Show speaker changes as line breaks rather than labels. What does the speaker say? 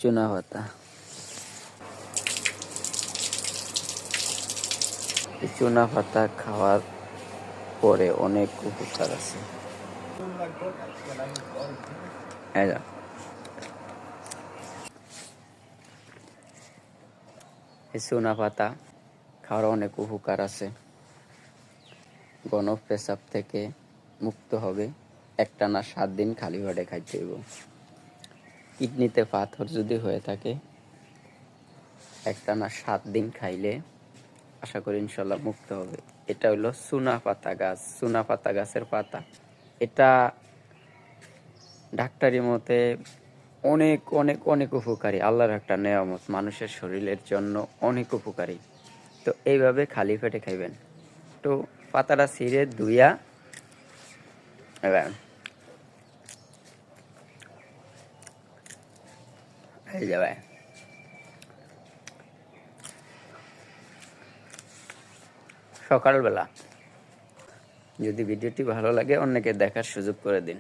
চুনা পাতা। এই চুনা পাতা খাওয়ার পরে অনেক উপকার আছে। এই চুনা পাতা খাওয়ার অনেক উপকার আছে। ঘন পেশাব থেকে মুক্ত হবে। একটানা 7 দিন খালি পেটে খাইতে হইব। কিডনিতে পাথর যদি হয়ে থাকে একটানা 7 দিন খাইলে আশা করি ইনশাল্লাহ মুক্ত হবে। এটা হলো চুনা পাতা গাছ, চুনা পাতা গাছের পাতা। এটা ডাক্তারি মতে অনেক অনেক অনেক উপকারী, আল্লাহর একটা নেয়ামত, মানুষের শরীরের জন্য অনেক উপকারী। তো এইভাবে খালি পেটে খাইবেন। তো পাতাটা ছিঁড়ে ধুইয়া এই যাবে। সকালবেলা যদি ভিডিওটি ভালো লাগে অন্যকে দেখার সুযোগ করে দিন।